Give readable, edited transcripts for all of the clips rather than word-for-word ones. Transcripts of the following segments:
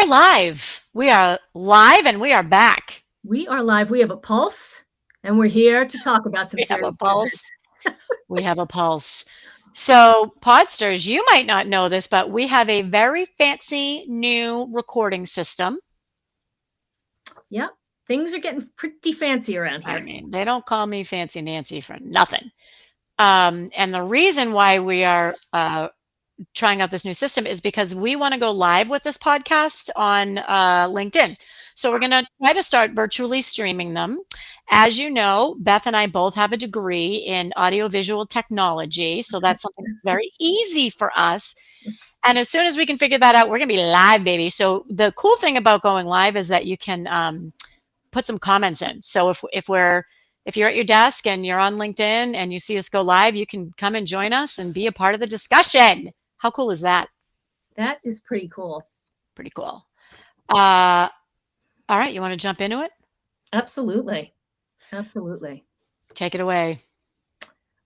live. We are live and we are back. We are live. We have a pulse, and we're here to talk about some We have a serious pulse. business. We have a pulse. So, Podsters, you might not know this, but we have a very fancy new recording system. Yep, things are getting pretty fancy around I here. mean, they don't call me Fancy Nancy for nothing. And the reason why we are trying out this new system is because we want to go live with this podcast on LinkedIn. So we're going to try to start virtually streaming them. As you know, Beth and I both have a degree in audiovisual technology. So that's something very easy for us. And as soon as we can figure that out, we're going to be live, baby. So the cool thing about going live is that you can put some comments in. So if you're at your desk and you're on LinkedIn and you see us go live, you can come and join us and be a part of the discussion. How cool is that? That is pretty cool. Pretty cool. All right, you want to jump into it? Absolutely. Absolutely. Take it away.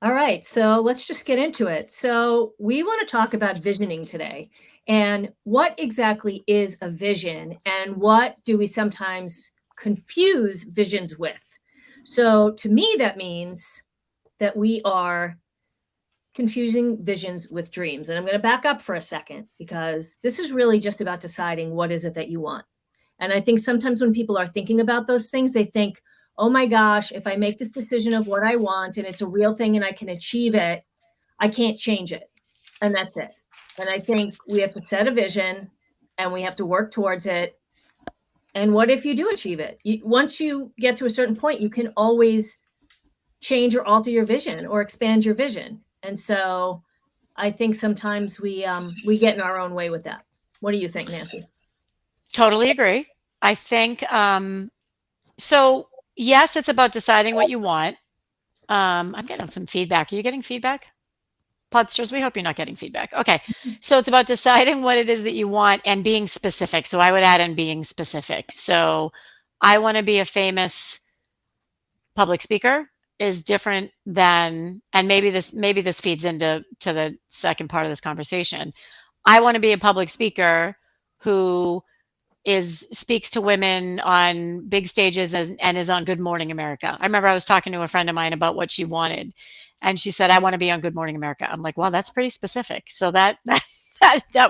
All right, so let's just get into it. So, we want to talk about visioning today. And what exactly is a vision, and what do we sometimes confuse visions with? So, to me, that means that we are confusing visions with dreams. And I'm going to back up for a second because this is really just about deciding what is it that you want. And I think sometimes when people are thinking about those things, they think, oh my gosh, if I make this decision of what I want and it's a real thing and I can achieve it, I can't change it. And that's it. And I think we have to set a vision and we have to work towards it. And what if you do achieve it? Once you get to a certain point, you can always change or alter your vision or expand your vision. And so I think sometimes we get in our own way with that. What do you think, Nancy? Totally agree. I think so. Yes, it's about deciding what you want. I'm getting some feedback. Are you getting feedback? Podsters, we hope you're not getting feedback. Okay. So it's about deciding what it is that you want and being specific. So I would add in being specific. So I want to be a famous public speaker is different than, and maybe this feeds into the second part of this conversation. I want to be a public speaker who speaks to women on big stages and is on Good Morning America. I remember I was talking to a friend of mine about what she wanted, and she said, "I want to be on Good Morning America." I'm like, "Wow, that's pretty specific." So that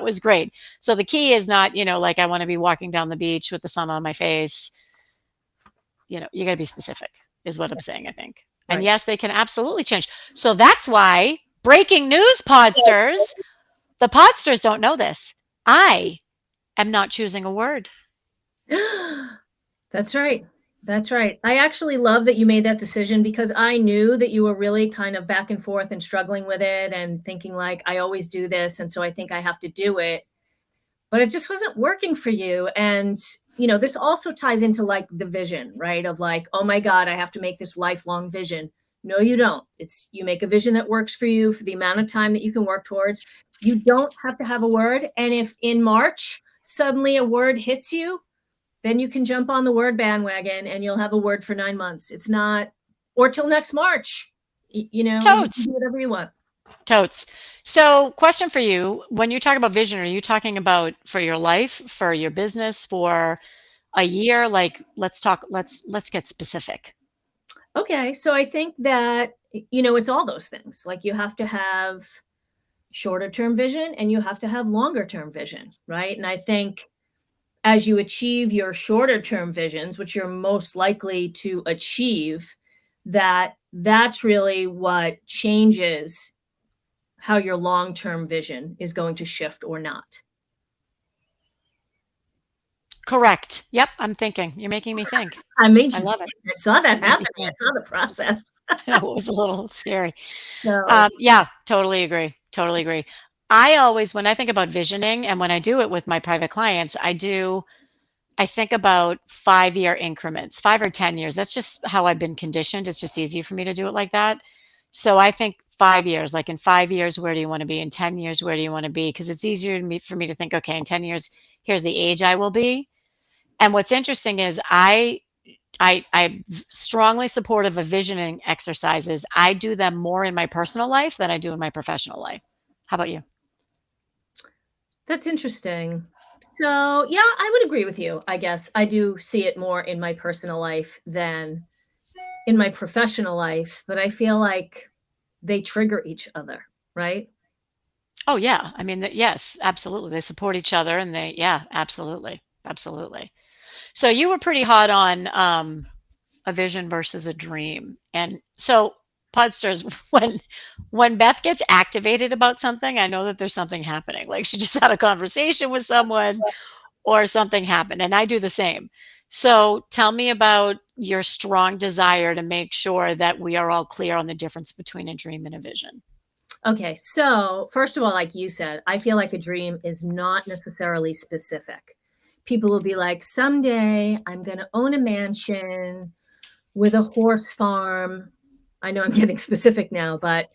was great. So the key is not, like I want to be walking down the beach with the sun on my face. You got to be specific, is what I'm Yes. saying, I think. And Right. yes, they can absolutely change. So that's why breaking news, Podsters, the Podsters don't know this. I am not choosing a word. That's right. That's right. I actually love that you made that decision because I knew that you were really kind of back and forth and struggling with it and thinking like I always do this and so I think I have to do it. But it just wasn't working for you. And this also ties into like the vision, right? Of like, oh my God, I have to make this lifelong vision. No, you don't. It's you make a vision that works for you for the amount of time that you can work towards. You don't have to have a word. And if in March suddenly a word hits you, then you can jump on the word bandwagon and you'll have a word for 9 months. It's not, or till next March. You can Totes. do whatever you want. Totes. So, question for you. When you talk about vision, are you talking about for your life, for your business, for a year? Like, let's get specific. Okay, so I think that it's all those things. Like you have to have shorter term vision and you have to have longer term vision, right? And I think as you achieve your shorter term visions, which you're most likely to achieve, that's really what changes how your long term vision is going to shift or not. Correct. Yep, I'm thinking. You're making me think. I made I you love it. think. I saw that You made me happening. I think. saw the process. I know it was a little scary. So Yeah, totally agree. Totally agree. I always, when I think about visioning and when I do it with my private clients, I think about 5-year increments, 5 or 10 years. That's just how I've been conditioned. It's just easy for me to do it like that. So I think 5 years, like in 5 years, where do you want to be? In 10 years, where do you want to be? Because it's easier for me to think, okay, in 10 years, here's the age I will be. And what's interesting is I'm strongly supportive of visioning exercises. I do them more in my personal life than I do in my professional life. How about you? that's interesting. So, yeah, I would agree with you, I guess. I do see it more in my personal life than in my professional life, but I feel like they trigger each other, right? Oh, yeah. I mean, yes, absolutely. They support each other and yeah, absolutely. Absolutely. So you were pretty hot on a vision versus a dream. And so, Podsters, when Beth gets activated about something, I know that there's something happening. Like she just had a conversation with someone or something happened, and I do the same. So tell me about your strong desire to make sure that we are all clear on the difference between a dream and a vision. Okay, so first of all, like you said, I feel like a dream is not necessarily specific. People will be like, someday I'm going to own a mansion with a horse farm. I know I'm getting specific now, but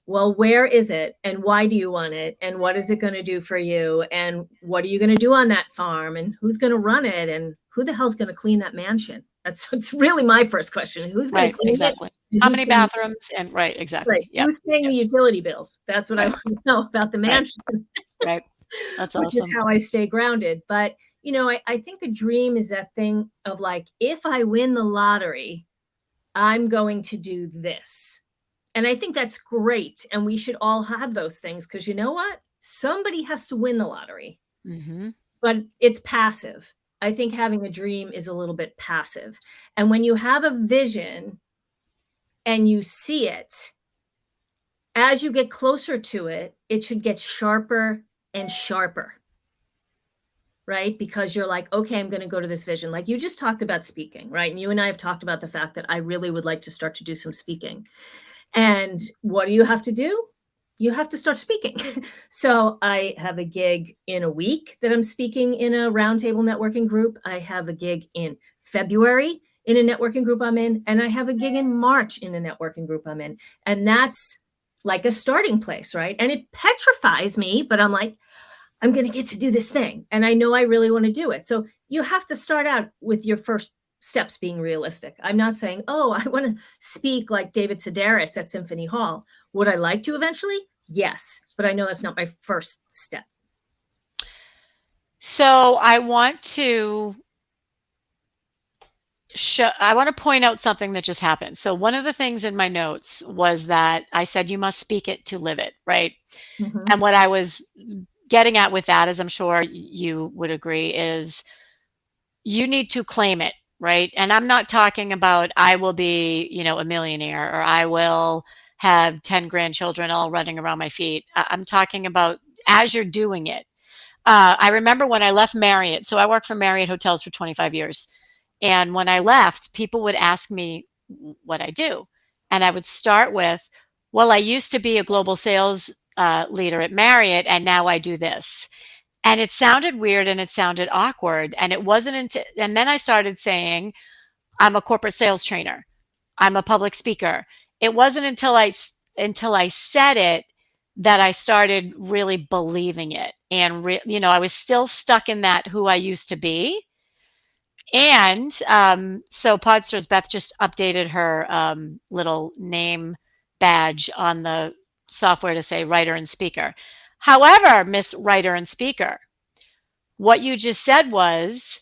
well, where is it and why do you want it? And what is it going to do for you? And what are you going to do on that farm? And who's going to run it? And who the hell's going to clean that mansion? It's really my first question. Who's going to Right, clean it? exactly. And How who's many going to, bathrooms and right, right, exactly. Yep. who's paying the Yep. utility bills? That's what I Right. want to know about the Right. mansion, Right. That's which is awesome. how I stay grounded. But, I think a dream is that thing of like, if I win the lottery, I'm going to do this. And I think that's great. And we should all have those things because you know what? Somebody has to win the lottery, Mhm. but it's passive. I think having a dream is a little bit passive. And when you have a vision and you see it, as you get closer to it, it should get sharper and sharper, right? Because you're like, okay, I'm going to go to this vision. Like you just talked about speaking, right? And you and I have talked about the fact that I really would like to start to do some speaking. And what do you have to do? You have to start speaking. So I have a gig in a week that I'm speaking in a roundtable networking group. I have a gig in February in a networking group I'm in, and I have a gig in March in a networking group I'm in. And that's like a starting place, right? And it petrifies me, but I'm like, I'm going to get to do this thing. And I know I really want to do it. So you have to start out with your first steps being realistic. I'm not saying, oh, I want to speak like David Sedaris at Symphony Hall. Would I like to eventually? Yes. But I know that's not my first step. So I want to point out something that just happened. So one of the things in my notes was that I said you must speak it to live it, right? Mm-hmm. And what I was getting at with that, as I'm sure you would agree, is you need to claim it, right? And I'm not talking about I will be, a millionaire or I will have 10 grandchildren all running around my feet. I'm talking about as you're doing it. I remember when I left Marriott, so I worked for Marriott Hotels for 25 years. And when I left, people would ask me what I do. And I would start with, well, I used to be a global sales leader at Marriott, and now I do this. And it sounded weird and it sounded awkward. And it wasn't until, and then I started saying, I'm a corporate sales trainer. I'm a public speaker. It wasn't until I said it that I started really believing it. And I was still stuck in that who I used to be. And so Podsters Beth just updated her little name badge on the software to say writer and speaker. However, Miss Writer and Speaker, what you just said was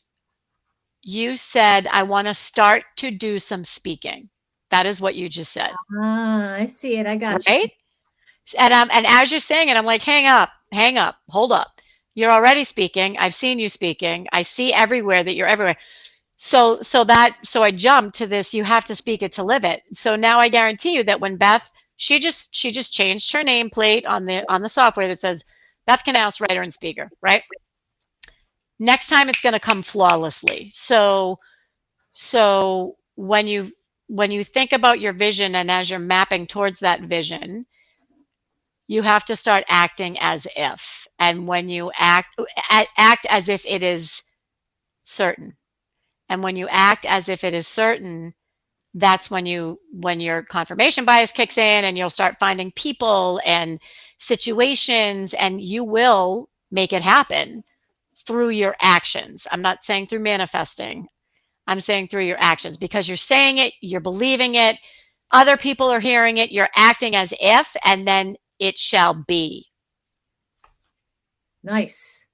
you said, I want to start to do some speaking. That is what you just said, Ah, I see it. I got right? you. And as you're saying it, I'm like, hang up, hold up. You're already speaking. I've seen you speaking. I see everywhere that you're everywhere. So I jumped to this, you have to speak it to live it. So now I guarantee you that when Beth, she just changed her nameplate on the software that says Beth Canals, writer and speaker, right? Next time it's going to come flawlessly. So when you think about your vision and as you're mapping towards that vision, you have to start acting as if. And when you act as if it is certain. And when you act as if it is certain, that's when your confirmation bias kicks in and you'll start finding people and situations and you will make it happen through your actions. I'm not saying through manifesting. I'm saying through your actions because you're saying it, you're believing it, other people are hearing it, you're acting as if, and then it shall be. Nice.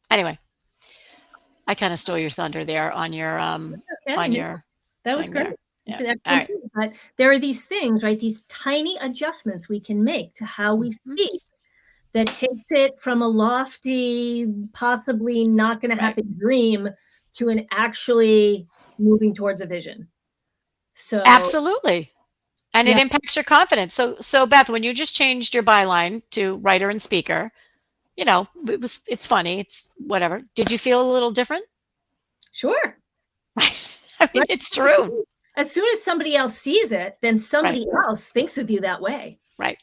Anyway, I kind of stole your thunder there Okay, on no, your that was thing great. there. It's Yeah. an All excellent right. point, but there are these things, right? These tiny adjustments we can make to how we Mhm. speak that takes it from a lofty, possibly not going to Right. happen dream to an actually moving towards a vision. So, Absolutely. And it yeah, impacts your confidence. So Beth, when you just changed your byline to writer and speaker, it's funny, it's whatever. Did you feel a little different? sure. Right. I mean, Right. it's true. As soon as somebody else sees it, then Right. somebody else thinks of you that way. Right.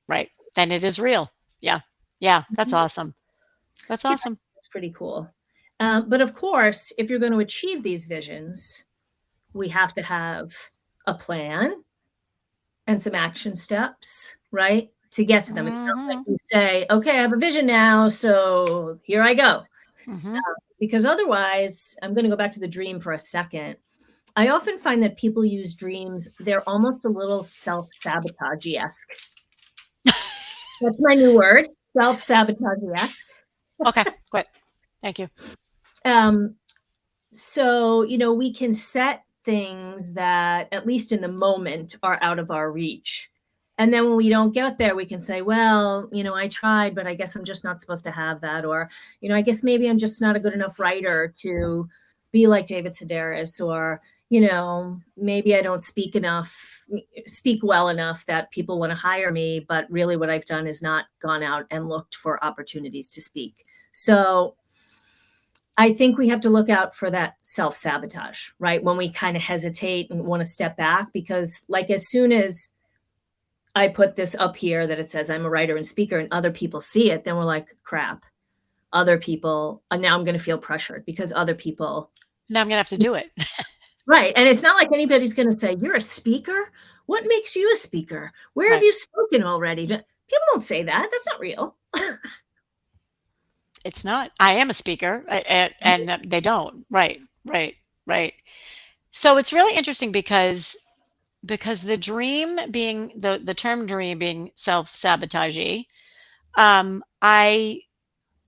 Right. Then it is real. Yeah. Yeah. That's Mhm. awesome. That's Yeah, awesome. it's pretty cool. But of course, if you're going to achieve these visions, we have to have a plan and some action steps, right? To get to them. It's not like Hmm. you say, okay, I have a vision now, so here I go. Hmm. Because otherwise, I'm going to go back to the dream for a second. I often find that people use dreams, they're almost a little self sabotage esque. That's my new word, self sabotage esque. Okay. Great. Thank you. Um, so, we can set things that, at least in the moment, are out of our reach. And then when we don't get there, we can say, well, I tried, but I guess I'm just not supposed to have that. Or, I guess maybe I'm just not a good enough writer to be like David Sedaris. Or, maybe I don't speak well enough that people want to hire me. But really, what I've done is not gone out and looked for opportunities to speak. So, I think we have to look out for that self sabotage, right? When we kind of hesitate and want to step back, because, like, as soon as I put this up here that it says I'm a writer and speaker and other people see it, then we're like, crap. Other people, now I'm going to feel pressured because other people, Now I'm gonna have to do it. right. And it's not like anybody's going to say, you're a speaker. What makes you a speaker? Where have Right. you spoken already? People don't say that. That's not real. It's not. I am a speaker, and they don't. Right. Right. Right. So it's really interesting because the dream being the term dream being self-sabotagey, I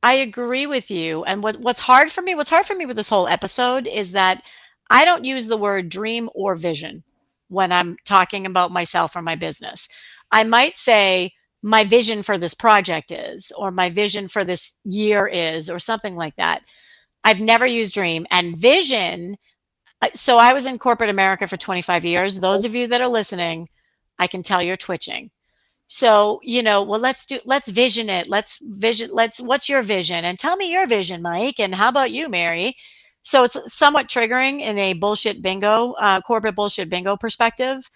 agree with you. And what's hard for me with this whole episode is that I don't use the word dream or vision when I'm talking about myself or my business. I might say my vision for this project is, or my vision for this year is, or something like that. I've never used dream and vision. So I was in corporate America for 25 years. Those of you that are listening, I can tell you're twitching. So, well, let's vision it. What's your vision? And tell me your vision, Mike. And how about you, Mary? So it's somewhat triggering in a corporate bullshit bingo perspective.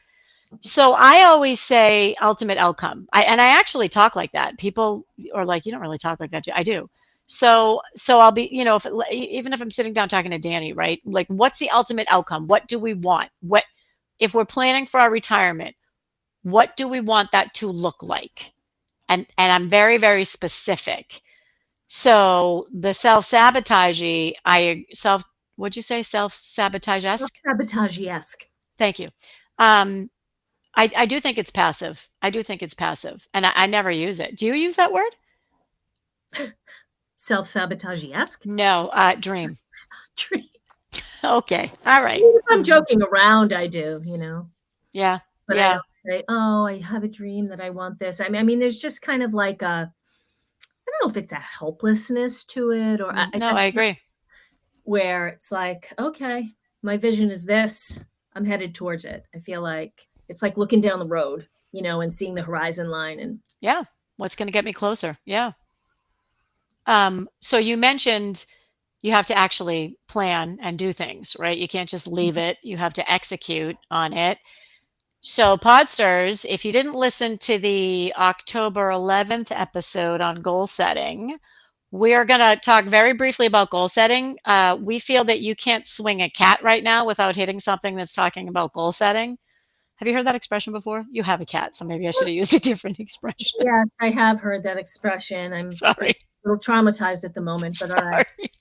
So I always say ultimate outcome. And I actually talk like that. People are like, you don't really talk like that. I do. So I'll be, even if I'm sitting down talking to Danny, right? Like, what's the ultimate outcome? What do we want? If we're planning for our retirement, what do we want that to look like? And I'm very, very specific. So the self-sabotagey, what'd you say? Self-sabotage-esque? Sabotage esque. Thank you. Um, I do think it's passive. I do think it's passive. And I never use it. Do you use that word? Self sabotage esque. No, dream. If Okay. All right. I'm Mhm. joking around, I do, Yeah. but I Yeah. don't say, "Oh, I have a dream that I want this." I mean, there's just kind of like I don't know if it's a helplessness to it, or I No, guess I agree. where it's like, "Okay, my vision is this. I'm headed towards it." I feel like it's like looking down the road, and seeing the horizon line and Yeah. What's going to get me closer? Yeah. So you mentioned you have to actually plan and do things, right? You can't just leave it. You have to execute on it. So, Podsters, if you didn't listen to the October 11th episode on goal setting, we are going to talk very briefly about goal setting. We feel that you can't swing a cat right now without hitting something that's talking about goal setting. Have you heard that expression before? You have a cat, so maybe I should have used a different expression. yes, I have heard that expression. I'm a Sorry. little traumatized at the moment, but all right. Sorry.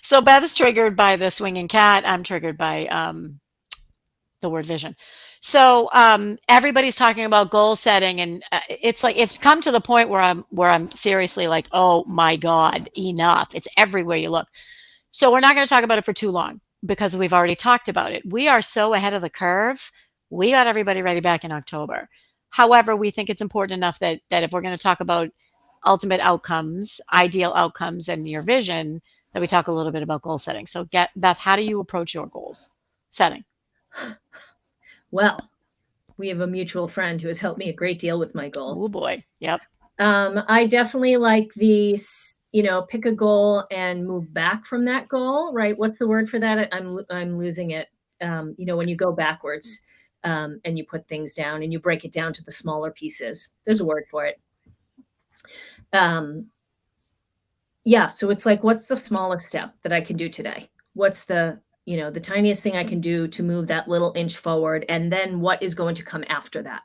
So Beth's triggered by the swinging cat. I'm triggered by the word vision. So everybody's talking about goal setting, and it's like it's come to the point where I'm seriously like, oh my God, enough! It's everywhere you look. So we're not going to talk about it for too long because we've already talked about it. We are so ahead of the curve. We got everybody ready back in October. However, we think it's important enough that if we're going to talk about ultimate outcomes, ideal outcomes, and your vision, that we talk a little bit about goal setting. So, get Beth, how do you approach your goals setting? Well, we have a mutual friend who has helped me a great deal with my goals. Oh boy, yep. I definitely like pick a goal and move back from that goal, right? What's the word for that? I'm losing it. When you go backwards, and you put things down and you break it down to the smaller pieces. There's a word for it. Um, yeah, so it's like, what's the smallest step that I can do today? What's the tiniest thing I can do to move that little inch forward? And then what is going to come after that?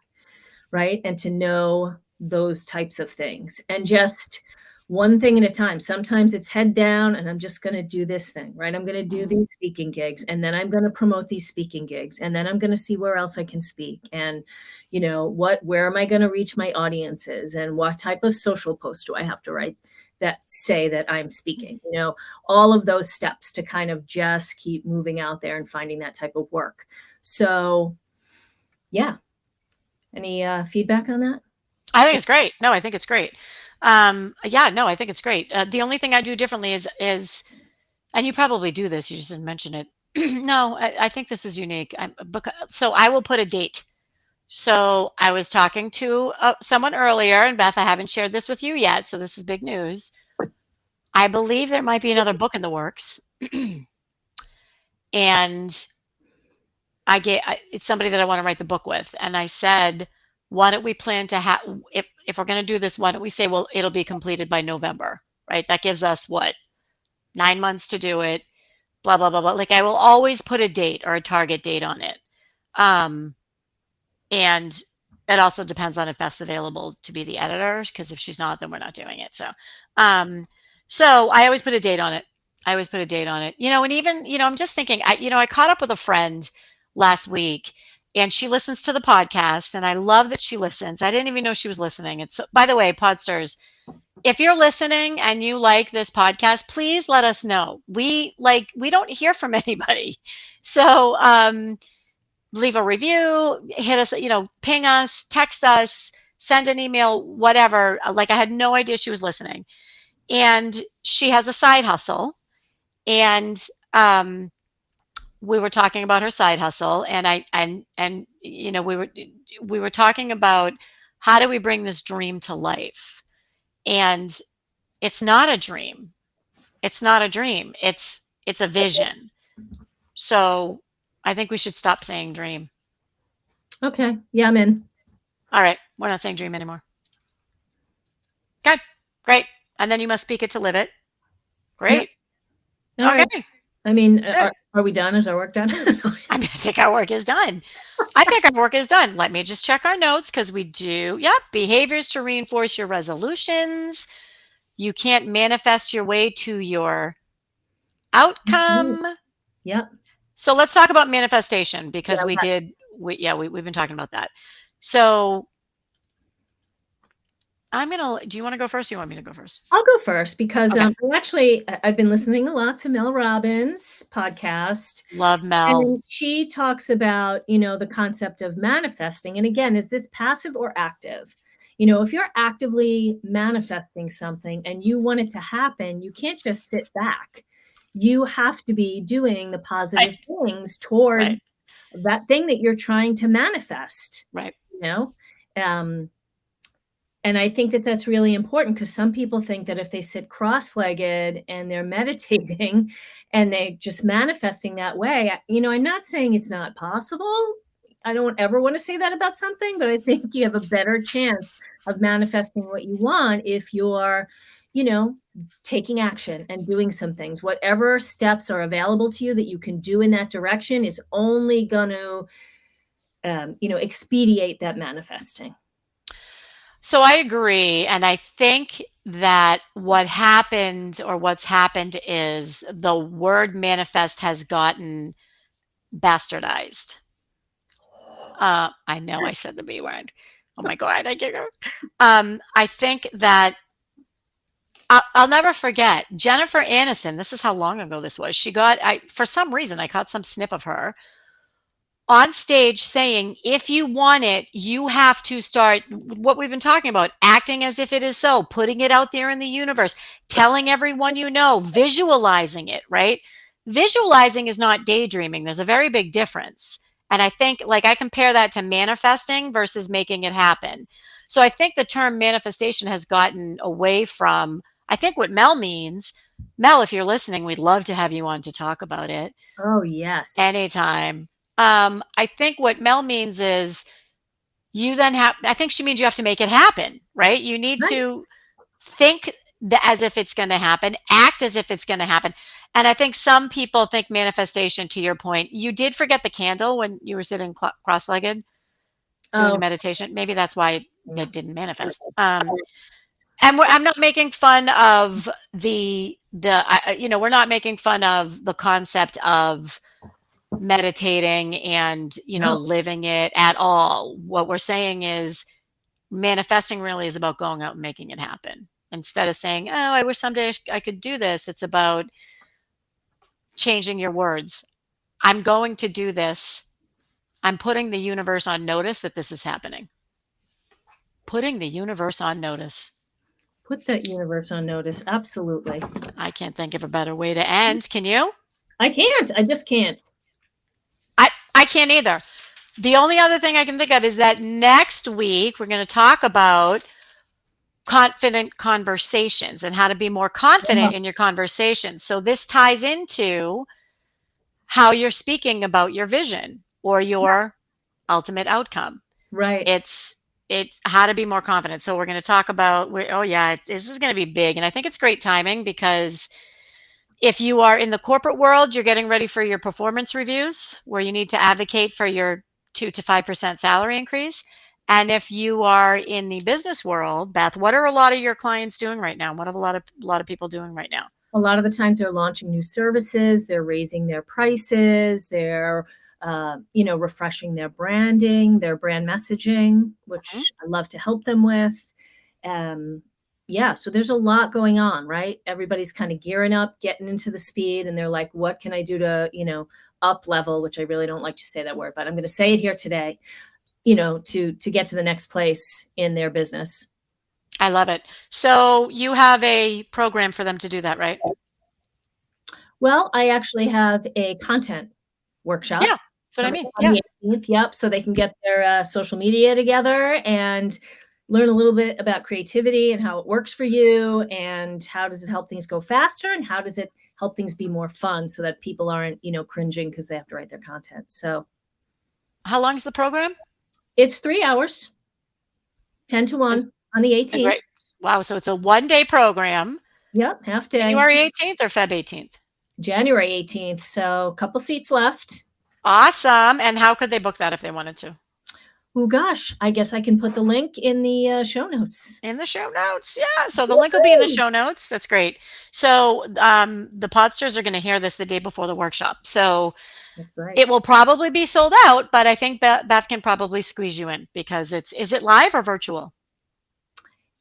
Right? And to know those types of things and just one thing at a time. Sometimes it's head down and I'm just going to do this thing, right? I'm going to do these speaking gigs and then I'm going to promote these speaking gigs and then I'm going to see where else I can speak and where am I going to reach my audiences and what type of social post do I have to write that say that I'm speaking, all of those steps to kind of just keep moving out there and finding that type of work. So, yeah, any feedback on that? I think it's great. No, I think it's great. Yeah, no, I think it's great. The only thing I do differently is, and you probably do this, you just didn't mention it. No, I think this is unique. So I will put a date. So I was talking to someone earlier, and Beth, I haven't shared this with you yet, so this is big news. I believe there might be another book in the works, and it's somebody that I want to write the book with, and I said, why don't we plan to have if we're going to do this, why don't we say, well, it'll be completed by November, right? That gives us what, 9 months to do it, blah blah blah blah. Like I will always put a date or a target date on it. Um, And it also depends on if Beth's available to be the editor, because if she's not, then we're not doing it. Um, so I always put a date on it. I always put a date on it. And even, I'm just thinking, I caught up with a friend last week and she listens to the podcast and I love that she listens. I didn't even know she was listening. It's, by the way, Podsters, if you're listening and you like this podcast, please let us know. We don't hear from anybody. So, leave a review, hit us, ping us, text us, send an email, whatever. Like I had no idea she was listening. And she has a side hustle. And we were talking about her side hustle and we were talking about how do we bring this dream to life? And it's not a dream. It's not a dream. It's a vision. So I think we should stop saying dream. Okay. Yeah, I'm in. All right, we're not saying dream anymore. Good, great. And then you must speak it to live it. Yeah. Great. All right. Okay, I mean, good. are we done? Is our work done? I think our work is done. I think our work is done. Let me just check our notes because we do. Yep, behaviors to reinforce your resolutions. You can't manifest your way to your outcome. Yep. So let's talk about manifestation because Yeah. we've been talking about that. So do you want to go first? Or you want me to go first? I'll go first because Okay. I've been listening a lot to Mel Robbins' podcast. Love Mel. And she talks about, the concept of manifesting. And again, is this passive or active? If you're actively manifesting something and you want it to happen, you can't just sit back. You have to be doing the positive Right. things Right. towards that thing that you're trying to manifest, Right. you know? Um, and I think that that's really important because some people think that if they sit cross-legged and they're meditating and they just manifesting that way, I'm not saying it's not possible. I don't ever want to say that about something, but I think you have a better chance of manifesting what you want if you're, you know, taking action and doing some things. Whatever steps are available to you that you can do in that direction is only going to, expedite that manifesting. So I agree. And I think that what's happened is the word manifest has gotten bastardized. I know I said the B word. Oh my God, I get it. I think that I'll never forget Jennifer Aniston. This is how long ago this was. For some reason, I caught some snip of her on stage saying, if you want it, you have to start what we've been talking about, acting as if it is so, putting it out there in the universe, telling everyone you know, visualizing it, right? Visualizing is not daydreaming. There's a very big difference. And I think, like, I compare that to manifesting versus making it happen. So I think the term manifestation has gotten away from, I think what Mel means. Mel, if you're listening, we'd love to have you on to talk about it Oh, yes. anytime. I think what Mel means is I think she means you have to make it happen, right? You need Right. to think as if it's going to happen, act as if it's going to happen. And I think some people think manifestation, to your point, you did forget the candle when you were sitting cross legged doing a Oh, meditation. Maybe that's why yeah. it didn't manifest. And I'm not making fun of we're not making fun of the concept of meditating and No. living it at all. What we're saying is manifesting really is about going out and making it happen instead of saying, oh, I wish someday I could do this. It's about changing your words. I'm going to do this. I'm putting the universe on notice that this is happening. Putting the universe on notice. Put that universe on notice. Absolutely. I can't think of a better way to end. Can you? I can't. I just can't. I can't either. The only other thing I can think of is that next week we're going to talk about confident conversations and how to be more Oh, confident in your conversations. So this ties into how you're speaking about your vision or your ultimate outcome. right. It's how to be more confident. So we're going to talk about, oh yeah, this is going to be big. And I think it's great timing because if you are in the corporate world, you're getting ready for your performance reviews where you need to advocate for your 2 to 5% salary increase. And if you are in the business world, Beth, what are a lot of your clients doing right now? What are a lot of people doing right now? A lot of the times they're launching new services, they're raising their prices, they're refreshing their branding, their brand messaging, Mhm. which I love to help them with. Um, yeah, so there's a lot going on, right? Everybody's kind of gearing up, getting into the speed, and they're like, "What can I do to, up level?" Which I really don't like to say that word, but I'm going to say it here today. To get to the next place in their business. I love it. So you have a program for them to do that, right? Well, I actually have a content workshop Yeah, that's what I coming mean. up on Yeah. the 18th. Yep. So they can get their social media together and learn a little bit about creativity and how it works for you and how does it help things go faster and how does it help things be more fun so that people aren't, cringing because they have to write their content. So How long is the program? it's 3 hours, 10 to Is 1 on the a 18th. great Wow, so it's a one-day program, Yep. Half day, January 18th or Feb 18th? January 18th. So a couple seats left. Awesome. And how could they book that if they wanted to? Oh gosh, I guess I can put the link in the show notes. In the show notes. Yeah. So the link will be in the Woo-hoo! show notes. That's great. So the podsters are going to hear this the day before the workshop. So That's right. it will probably be sold out, but I think Beth can probably squeeze you in because is it live or virtual?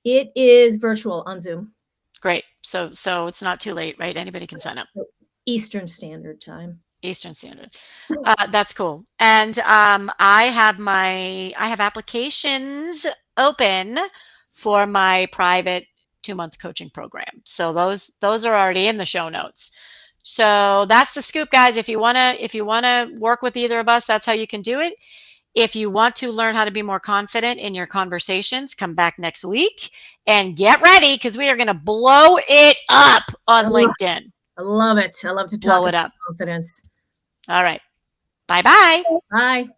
It is virtual on Zoom, Great. So it's not too late, right? Anybody can sign up. Eastern Standard Time. Eastern Standard. That's cool. And I have applications open for my private 2-month coaching program. So those are already in the show notes. So that's the scoop, guys. If you wanna work with either of us, that's how you can do it. If you want to learn how to be more confident in your conversations, come back next week and get ready because we are going to blow it up on Oh, LinkedIn. I love it. I love to talk Blow about it up. confidence. All right. Bye bye. Bye.